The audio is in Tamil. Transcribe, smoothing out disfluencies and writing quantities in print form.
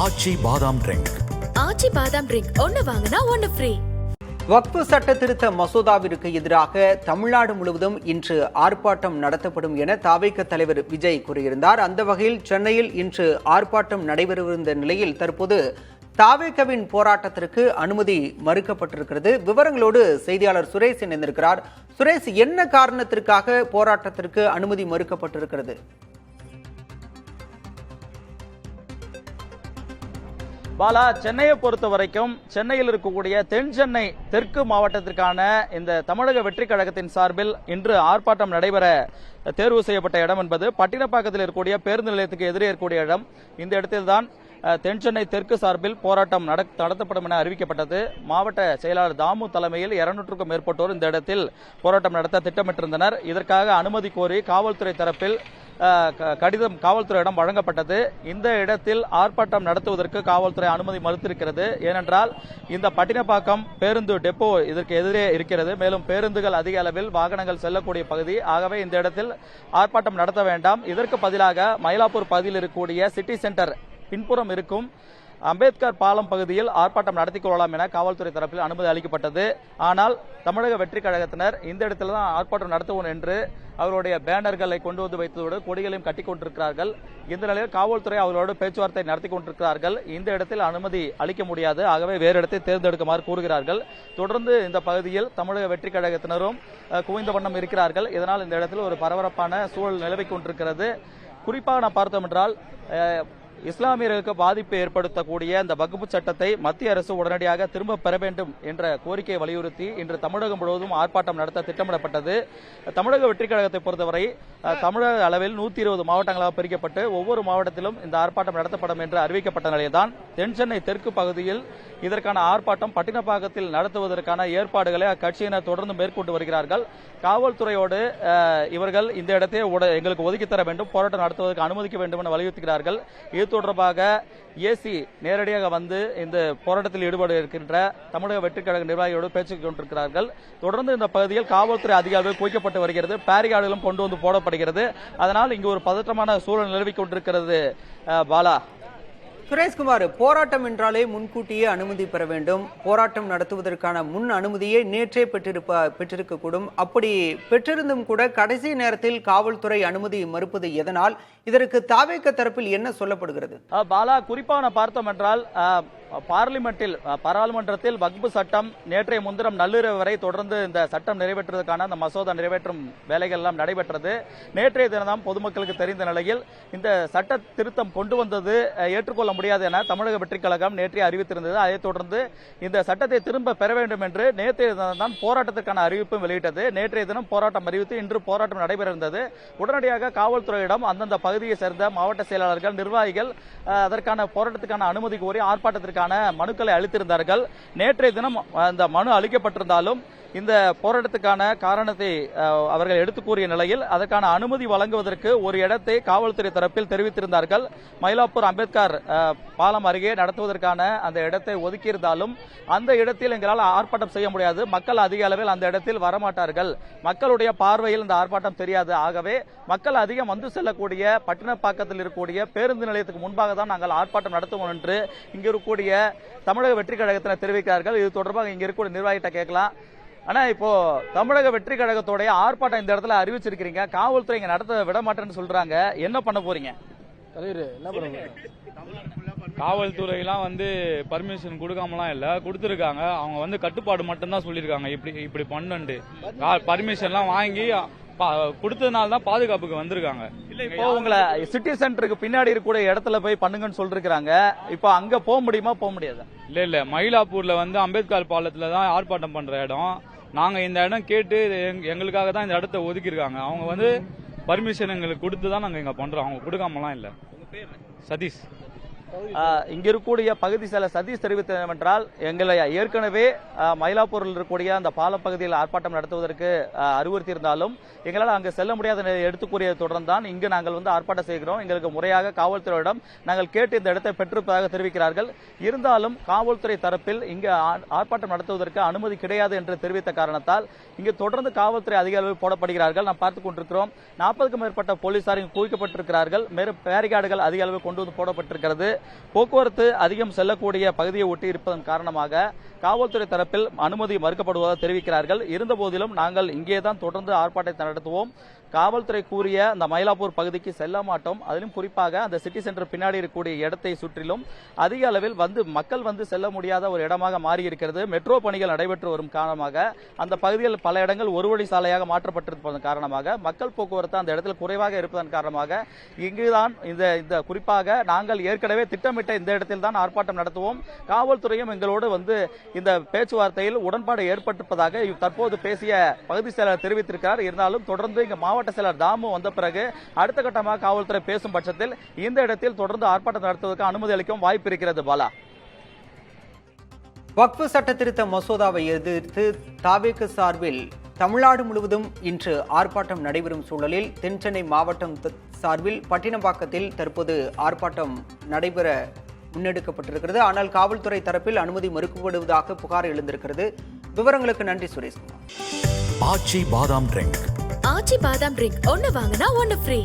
ஆச்சி பாதாம் ட்ரிங்க். ஆச்சி பாதாம் ட்ரிங்க் ஒன்னு வாங்கினா ஒன்னு ஃப்ரீ. வக்ஃபு சட்ட திருத்த மசோதாவிற்கு எதிராக தமிழ்நாடு முழுவதும் இன்று ஆர்ப்பாட்டம் நடத்தப்படும் என தவிக தலைவர் விஜய் கூறியிருந்தார். அந்த வகையில் சென்னையில் இன்று ஆர்ப்பாட்டம் நடைபெறவிருந்த நிலையில் தற்போது தவிகவின் போராட்டத்திற்கு அனுமதி மறுக்கப்பட்டிருக்கிறது. விவரங்களோடு செய்தியாளர் சுரேஷ் இணைந்திருக்கிறார். சுரேஷ், என்ன காரணத்திற்காக போராட்டத்திற்கு அனுமதி மறுக்கப்பட்டிருக்கிறது? பாலா, சென்னையை பொறுத்த வரைக்கும் சென்னையில் இருக்கக்கூடிய தென் சென்னை தெற்கு மாவட்டத்திற்கான இந்த தமிழக வெற்றி கழகத்தின் சார்பில் இன்று ஆர்ப்பாட்டம் நடைபெற தேர்வு செய்யப்பட்ட இடம் என்பது பட்டினப்பாக்கத்தில் இருக்கக்கூடிய பேருந்து நிலையத்துக்கு எதிரே இருக்கக்கூடிய இடம். இந்த இடத்தில்தான் தென் சென்னை தெற்கு சார்பில் போராட்டம் நடத்தப்படும் என அறிவிக்கப்பட்டது. மாவட்ட செயலாளர் தாமு தலைமையில் 200க்கும் மேற்பட்டோர் இந்த இடத்தில் போராட்டம் நடத்த திட்டமிட்டிருந்தனர். இதற்காக அனுமதி கோரி காவல்துறை தரப்பில் கடிதம் காவல்துறையிடம் வழங்கப்பட்டது. இந்த இடத்தில் ஆர்ப்பாட்டம் நடத்துவதற்கு காவல்துறை அனுமதி மறுத்திருக்கிறது. ஏனென்றால் இந்த பட்டினப்பாக்கம் பேருந்து டெப்போ இதற்கு எதிரே இருக்கிறது. மேலும் பேருந்துகள் அதிக அளவில் வாகனங்கள் செல்லக்கூடிய பகுதி. ஆகவே இந்த இடத்தில் ஆர்ப்பாட்டம் நடத்த வேண்டாம், இதற்கு பதிலாக மயிலாப்பூர் பகுதியில் இருக்கக்கூடிய சிட்டி சென்டர் பின்புறம் இருக்கும் அம்பேத்கர் பாலம் பகுதியில் ஆர்ப்பாட்டம் நடத்திக் கொள்ளலாம் என காவல்துறை தரப்பில் அனுமதி அளிக்கப்பட்டது. ஆனால் தமிழக வெற்றி கழகத்தினர் இந்த இடத்தில் தான் ஆர்ப்பாட்டம் நடத்துவோம் என்று அவருடைய பேனர்களை கொண்டு வந்து வைத்ததோடு கொடிகளையும் கட்டிக் கொண்டிருக்கிறார்கள். இந்த நிலையில் காவல்துறை அவர்களோடு பேச்சுவார்த்தை நடத்தி கொண்டிருக்கிறார்கள். இந்த இடத்தில் அனுமதி அளிக்க முடியாது, ஆகவே வேறு இடத்தை தேர்ந்தெடுக்குமாறு கூறுகிறார்கள். தொடர்ந்து இந்த பகுதியில் தமிழக வெற்றி கழகத்தினரும் குவிந்த வண்ணம் இருக்கிறார்கள். இதனால் இந்த இடத்தில் ஒரு பரபரப்பான சூழல் நிலவிக் கொண்டிருக்கிறது. குறிப்பாக நான் பார்த்தோம் என்றால் இஸ்லாமியர்களுக்கு பாதிப்பு ஏற்படுத்தக்கூடிய இந்த வக்ஃபு சட்டத்தை மத்திய அரசு உடனடியாக திரும்ப பெற வேண்டும் என்ற கோரிக்கையை வலியுறுத்தி இன்று தமிழகம் முழுவதும் ஆர்ப்பாட்டம் நடத்த திட்டமிடப்பட்டது. தமிழக வெற்றி கழகத்தை பொறுத்தவரை தமிழக அளவில் 120 மாவட்டங்களாக பிரிக்கப்பட்டு ஒவ்வொரு மாவட்டத்திலும் இந்த ஆர்ப்பாட்டம் நடத்தப்படும் என்று அறிவிக்கப்பட்ட நிலையில்தான் தென் சென்னை தெற்கு பகுதியில் இதற்கான ஆர்ப்பாட்டம் பட்டினப்பாக்கத்தில் நடத்துவதற்கான ஏற்பாடுகளை அக்கட்சியினர் தொடர்ந்து மேற்கொண்டு வருகிறார்கள். காவல்துறையோடு இவர்கள் இந்த இடத்தை எங்களுக்கு ஒதுக்கி தர வேண்டும், போராட்டம் நடத்துவதற்கு அனுமதிக்க வேண்டும் என வலியுறுத்துகிறார்கள். இது தொடர்பாக ஏசி நேரடியாக வந்து இந்த போராட்டத்தில் ஈடுபட இருக்கின்ற தமிழக வெற்றி கழக நிர்வாகிகளோடு பேச்சு கொண்டிருக்கிறார்கள். தொடர்ந்து இந்த பகுதியில் காவல்துறை அதிகாரிகள் குவிக்கப்பட்டு வருகிறது, பேரிகார்டுகளும் கொண்டு வந்து போடப்படுகிறது. அதனால் இங்கு ஒரு பதற்றமான சூழல் நிலவிக் கொண்டிருக்கிறது. பாலா, சுரேஷ்குமார், போராட்டம் என்றாலே முன்கூட்டியே அனுமதி பெற வேண்டும். போராட்டம் நடத்துவதற்கான முன் அனுமதியை நேற்றே பெற்றிருக்கக்கூடும். அப்படி பெற்றிருந்தும் கூட கடைசி நேரத்தில் காவல்துறை அனுமதி மறுப்பது எதனால்? இதற்கு தவிக தரப்பில் என்ன சொல்லப்படுகிறது? பாலா, குறிப்பாக பார்த்தோம் என்றால் பாராளுமன்றத்தில் வக்ஃபு சட்டம் நேற்றைய முன்தினம் நள்ளிரவு வரை தொடர்ந்து இந்த சட்டம் நிறைவேற்றுவதற்கான அந்த மசோதா நிறைவேற்றும் வேலைகள் எல்லாம் நடைபெற்றது. நேற்றைய தினம் பொதுமக்களுக்கு தெரிந்த நிலையில் இந்த சட்ட திருத்தம் கொண்டு வந்தது ஏற்றுக்கொள்ள முடியாது என தமிழக வெற்றி கழகம் நேற்றைய அறிவித்திருந்தது. அதைத் தொடர்ந்து இந்த சட்டத்தை திரும்ப பெற வேண்டும் என்று நேற்றைய தினம் தான் போராட்டத்திற்கான அறிவிப்பும் வெளியிட்டது. நேற்றைய தினம் போராட்டம் அறிவித்து இன்று போராட்டம் நடைபெற இருந்தது. உடனடியாக காவல்துறையிடம் அந்தந்த பகுதியை சேர்ந்த மாவட்ட செயலாளர்கள், நிர்வாகிகள் அதற்கான போராட்டத்துக்கான அனுமதி கோரி ஆர்ப்பாட்டத்திற்கான மனுக்களை அளித்திருந்தார்கள். நேற்றைய தினம் அந்த மனு அளிக்கப்பட்டிருந்தாலும் இந்த போராட்டத்துக்கான காரணத்தை அவர்கள் எடுத்துக் கூறிய நிலையில் அதற்கான அனுமதி வழங்குவதற்கு ஒரு இடத்தை காவல்துறை தரப்பில் தெரிவித்திருந்தார்கள். மயிலாப்பூர் அம்பேத்கர் பாலம் அருகே நடத்துவதற்கான அந்த இடத்தை ஒதுக்கியிருந்தாலும் அந்த இடத்தில் எங்களால் ஆர்ப்பாட்டம் செய்ய முடியாது, மக்கள் அதிக அளவில் அந்த இடத்தில் வரமாட்டார்கள், மக்களுடைய பார்வையில் இந்த ஆர்ப்பாட்டம் தெரியாது. ஆகவே மக்கள் அதிகம் வந்து செல்லக்கூடிய பட்டினப்பாக்கத்தில் இருக்கக்கூடிய பேருந்து நிலையத்துக்கு முன்பாக தான் நாங்கள் ஆர்ப்பாட்டம் நடத்துவோம் என்று இங்கு இருக்கக்கூடிய தமிழக வெற்றி கழகத்தினர் தெரிவிக்கிறார்கள். இது தொடர்பாக இங்க இருக்கக்கூடிய நிர்வாகிகிட்ட கேட்கலாம். ஆனா இப்போ தமிழக வெற்றி கழகத்தோடைய ஆர்ப்பாட்டம் இந்த இடத்துல அறிவிச்சிருக்கீங்க, காவல்துறை இங்க நடத்த விட மாட்டேன்னு சொல்றாங்க, என்ன பண்ண போறீங்க? காவல்துறையெல்லாம் வந்து பர்மிஷன் கொடுக்காமலாம் இல்ல, கொடுத்துருக்காங்க. அவங்க வந்து கட்டுப்பாடு மட்டும்தான் சொல்லியிருக்காங்க, இப்படி பண்ணு பர்மிஷன்லாம் வாங்கி கொடுத்ததுனால தான் பாதுகாப்புக்கு வந்திருக்காங்க. இப்போ உங்களை சிட்டி சென்டருக்கு பின்னாடி இருக்கக்கூடிய இடத்துல போய் பண்ணுங்கன்னு சொல்லிருக்காங்க. இப்போ அங்க போக முடியுமா, போக முடியாது? இல்ல மயிலாப்பூர்ல வந்து அம்பேத்கர் பாலத்துல தான் ஆர்ப்பாட்டம் பண்ற இடம். நாங்க இந்த இடம் கேட்டு எங்களுக்காக தான் இந்த இடத்த ஒதுக்கியிருக்காங்க. அவங்க வந்து பர்மிஷன் எங்களுக்கு கொடுத்து தான் நாங்க இங்க பண்றோம், அவங்க கொடுக்காமலாம் இல்ல. சதீஷ், இங்க இருக்கக்கூடிய பகுதி சில சதீஷ் தெரிவித்தென்றால் எங்களை ஏற்கனவே மயிலாப்பூரில் இருக்கக்கூடிய அந்த பாலப்பகுதியில் ஆர்ப்பாட்டம் நடத்துவதற்கு அறிவுறுத்தி இருந்தாலும் எங்களால் அங்கு செல்ல முடியாத எடுத்து கூறியதை தொடர்ந்து தான் இங்கு நாங்கள் வந்து ஆர்ப்பாட்டம் செய்கிறோம். எங்களுக்கு முறையாக காவல்துறையிடம் நாங்கள் கேட்டு இந்த இடத்தை பெற்றிருப்பதாக தெரிவிக்கிறார்கள். இருந்தாலும் காவல்துறை தரப்பில் இங்கு ஆர்ப்பாட்டம் நடத்துவதற்கு அனுமதி கிடையாது என்று தெரிவித்த காரணத்தால் இங்கு தொடர்ந்து காவல்துறை அதிகாரிகள் போடப்படுகிறார்கள். நாம் பார்த்துக் கொண்டிருக்கிறோம். 40க்கும் மேற்பட்ட போலீசார் இங்கு குவிக்கப்பட்டிருக்கிறார்கள். மேலும் பேரிகார்டுகள் அதிக அளவில் கொண்டு வந்து போடப்பட்டிருக்கிறது. போக்குவரத்து அதிகம் செல்லக்கூடிய பகுதியை ஒட்டி இருப்பதன் காரணமாக காவல்துறை தரப்பில் அனுமதி மறுக்கப்படுவதாக தெரிவிக்கிறார்கள். இருந்தபோதிலும் நாங்கள் இங்கேதான் தொடர்ந்து ஆர்ப்பாட்டத்தை நடத்துவோம். காவல்துறை கூறிய அந்த மயிலாப்பூர் பகுதிக்கு செல்ல மாட்டோம். அதிலும் குறிப்பாக அந்த சிட்டி சென்டர் பின்னாடி இருக்கக்கூடிய இடத்தை சுற்றிலும் அதிக அளவில் மக்கள் செல்ல முடியாத ஒரு இடமாக மாறி இருக்கிறது. மெட்ரோ பணிகள் நடைபெற்று வரும் காரணமாக அந்த பகுதியில் பல இடங்கள் ஒரு வழி சாலையாக மாற்றப்பட்டிருப்பதன் காரணமாக மக்கள் போக்குவரத்து அந்த இடத்தில் குறைவாக இருப்பதன் காரணமாக இங்குதான் இந்த குறிப்பாக நாங்கள் ஏற்கனவே திட்டமிட்ட இந்த இடத்தில் தான் ஆர்ப்பாட்டம் நடத்துவோம். காவல்துறையும் எங்களோடு இந்த பேச்சுவார்த்தையில் உடன்பாடு ஏற்பட்டிருப்பதாக தற்போது பேசிய பகுதி செயலர் தெரிவித்திருக்கிறார். இருந்தாலும் தொடர்ந்து இங்கு மாவட்ட செயலர் தாமு வந்த பிறகு அடுத்த கட்டமாக காவல்துறை பேசும் பட்சத்தில் இந்த இடத்தில் தொடர்ந்து ஆர்ப்பாட்டம் நடத்துவதற்கு அனுமதி அளிக்கும் வாய்ப்பு இருக்கிறது. பாலா, வக்ஃபு சட்ட திருத்த மசோதாவை எதிர்த்து தாவேக சார்பில் தமிழ்நாடு முழுவதும் இன்று ஆர்ப்பாட்டம் நடைபெறும் சூழலில் தென்சென்னை மாவட்டம் சார்பில் பட்டினப்பாக்கத்தில் தற்போது ஆர்ப்பாட்டம் நடைபெற முன்னெடுக்கப்பட்டிருக்கிறது. ஆனால் காவல்துறை தரப்பில் அனுமதி மறுக்கப்படுவதாக புகார் எழுந்திருக்கிறது. விவரங்களுக்கு நன்றி சுரேஷ்குமார். ஆச்சி பாதாம் ட்ரிங்க் ஒன்னு வாங்கினா ஒன்னு ஃப்ரீ.